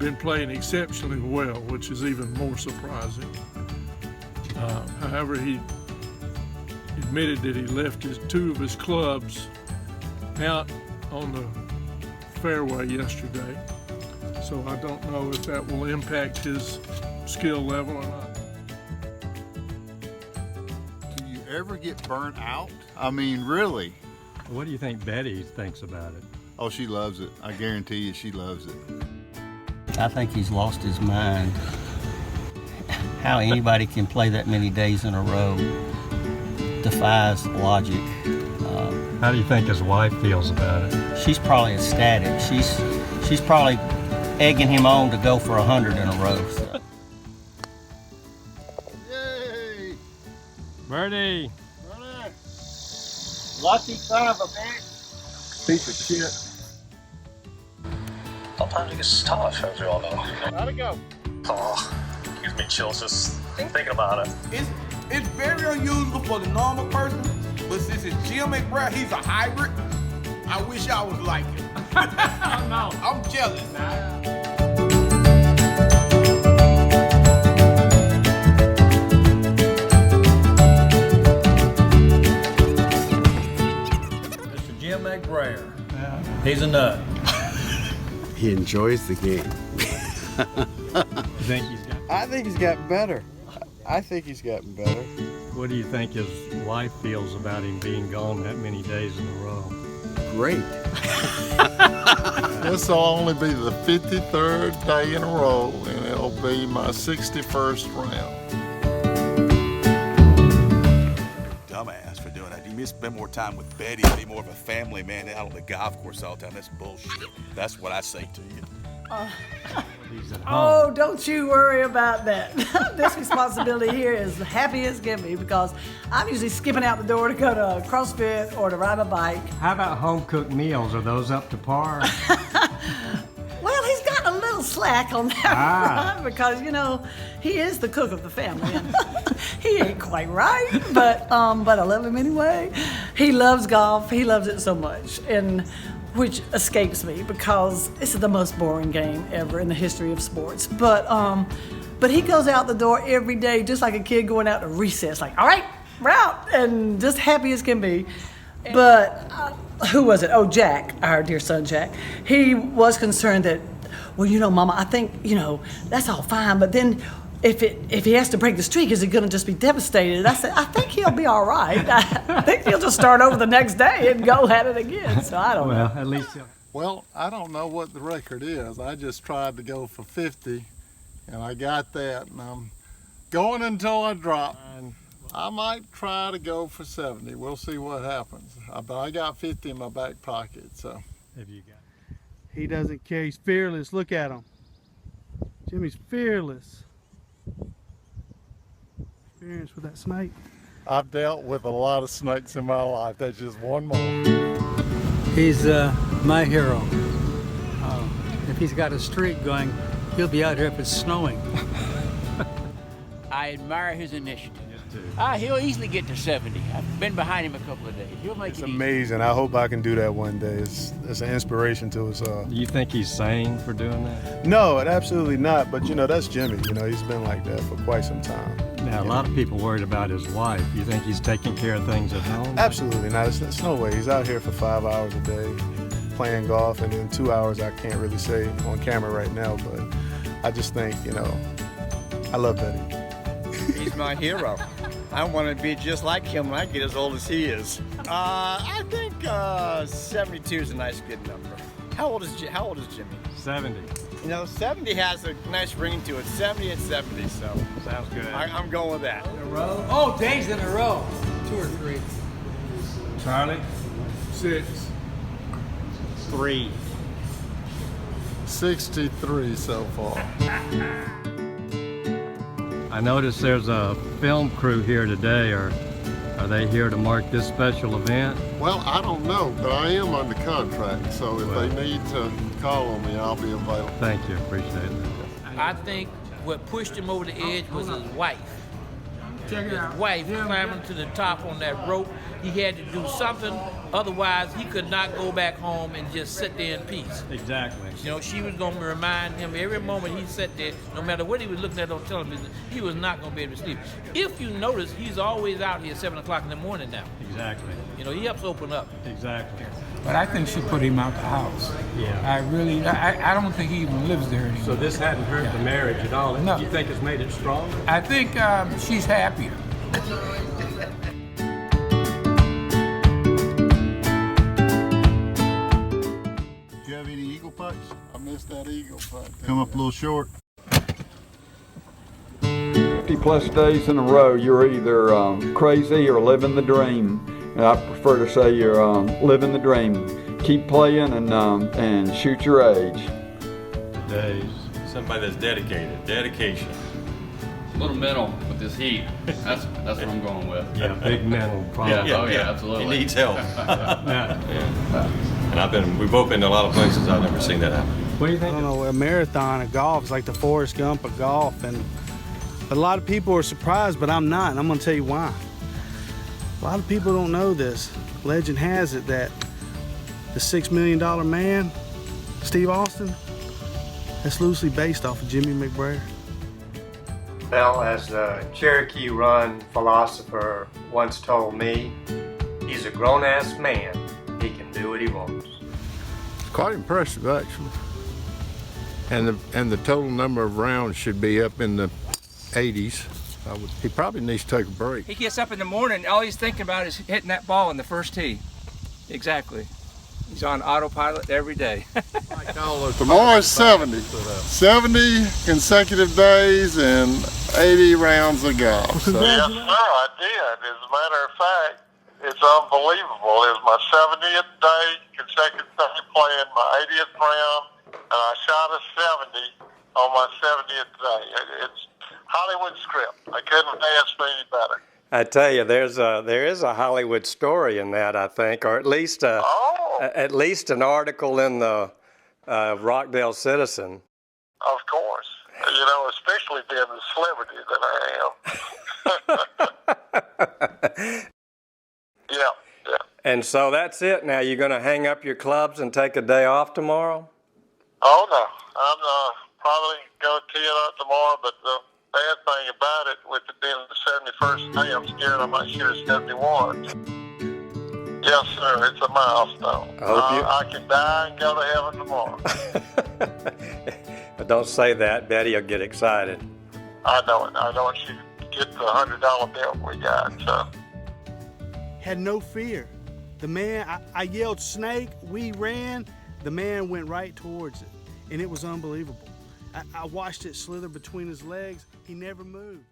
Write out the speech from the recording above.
been playing exceptionally well, which is even more surprising. However, he admitted that he left two of his clubs out on the fairway yesterday. So I don't know if that will impact his skill level or not. Do you ever get burnt out? I mean, really? What do you think Betty thinks about it? Oh, she loves it. I guarantee you she loves it. I think he's lost his mind. How anybody can play that many days in a row defies logic. How do you think his wife feels about it? She's probably ecstatic. She's probably egging him on to go for 100 in a row. So. Yay! Birdie! Lucky son of a bitch. Piece of shit. Sometimes it gets tough, as we all know. How'd it go? Oh, gives me chills just thinking about it. It's very unusual for the normal person, but since it's Jim McBride, he's a hybrid. I wish I was like him. No. I'm jealous. Mr. Jim McBrayer. He's a nut. He enjoys the game. I think he's gotten better. I think he's gotten better. What do you think his wife feels about him being gone that many days in a row? Great. This will only be the 53rd day in a row, and it'll be my 61st round. Dumbass for doing that. You need to spend more time with Betty, be more of a family man out on the golf course all the time. That's bullshit. That's what I say to you. Oh, don't you worry about that. This responsibility here is happy as can be because I'm usually skipping out the door to go to CrossFit or to ride my bike. How about home-cooked meals? Are those up to par? Well, he's got a little slack on that front because, you know, he is the cook of the family. He ain't quite right, but I love him anyway. He loves golf. He loves it so much. Which escapes me because it's the most boring game ever in the history of sports. But he goes out the door every day just like a kid going out to recess, like, all right, we're out, and just happy as can be. But who was it? Oh, Jack, our dear son Jack. He was concerned that, well, you know, Mama, I think, you know, that's all fine, but then if he has to break the streak, is he going to just be devastated? I said, I think he'll be all right. I think he'll just start over the next day and go at it again. So I don't know. Well, at least Well, I don't know what the record is. I just tried to go for 50, and I got that, and I'm going until I drop. I might try to go for 70. We'll see what happens. But I got 50 in my back pocket, so. have you got? He doesn't care. He's fearless. Look at him. Jimmy's fearless. Experience with that snake. I've dealt with a lot of snakes in my life. That's just one more. He's my hero. If he's got a streak going, he'll be out here if it's snowing. I admire his initiative. He'll easily get to 70. I've been behind him a couple of days. He'll make It's it easy. amazing. I hope I can do that one day. It's an inspiration to us all. Do you think he's sane for doing that? No, absolutely not. But, you know, that's Jimmy. You know, he's been like that for quite some time. Now, a lot of people worried about his wife. You think he's taking care of things at home? Absolutely not. It's no way. He's out here for 5 hours a day playing golf, and then 2 hours I can't really say on camera right now, but I just think, you know, I love Betty. He's my hero. I want to be just like him when I get as old as he is. I think 72 is a nice good number. How old is Jimmy? 70. You know, 70 has a nice ring to it. 70 and 70, so Sounds good. I'm going with that. In a row? Oh, days in a row. 2 or 3. Charlie? 6. 3. 63 so far. I noticed there's a film crew here today. Are they here to mark this special event? Well, I don't know, but I am under contract, so if they need to call on me, I'll be available. Thank you, appreciate it. I think what pushed him over the edge was his wife. Check it his out. wife climbing to the top on that rope. He had to do something, otherwise he could not go back home and just sit there in peace. Exactly. You know, she was going to remind him every moment he sat there, no matter what he was looking at on television, he was not going to be able to sleep. If you notice, he's always out here at 7 o'clock in the morning now. Exactly. You know, he helps open up. Exactly. But I think she put him out the house. Yeah. I don't think he even lives there anymore. So this hadn't hurt the marriage at all? No. You think it's made it stronger? I think she's happier. Do you have any eagle putts? I missed that eagle putt. Come up a little short. 50+ days in a row, you're either crazy or living the dream. And I prefer to say you're living the dream. Keep playing and shoot your age. Days. Somebody that's dedicated. Dedication. A little mental with this heat. That's what I'm going with. Yeah, big mental problem. Yeah, absolutely. He needs help. Yeah. And we've both been to a lot of places. I've never seen that happen. What do you think? I don't know, a marathon of golf is like the Forrest Gump of golf, and a lot of people are surprised, but I'm not, and I'm gonna tell you why. A lot of people don't know this. Legend has it that the $6 Million Man, Steve Austin, that's loosely based off of Jimmy McBrayer. Well, as the Cherokee Run philosopher once told me, he's a grown-ass man. He can do what he wants. It's quite impressive, actually. And the total number of rounds should be up in the 80s. He probably needs to take a break. He gets up in the morning, all he's thinking about is hitting that ball in the first tee. Exactly. He's on autopilot every day. Tomorrow's 70. 70 consecutive days and 80 rounds of golf. So. Yes, sir, I did. As a matter of fact, it's unbelievable. It was my 70th day, consecutive day playing my 80th round, and I shot a 70 on my 70th day. It's Hollywood script. I couldn't ask for any better. I tell you, there is a Hollywood story in that, I think, or at least an article in the Rockdale Citizen. Of course, you know, especially being the celebrity that I am. Yeah. And so that's it. Now you're going to hang up your clubs and take a day off tomorrow? Oh no, I'm probably going to tee it up tomorrow, but the bad thing about it, with it being the 71st day, I'm scared I might shoot a 71. Yes, sir, it's a milestone. I can die and go to heaven tomorrow. But don't say that. Betty will get excited. I know it. I know she get the $100 bill we got. So. Had no fear. The man, I yelled snake, we ran, the man went right towards it, and it was unbelievable. I watched it slither between his legs. He never moved.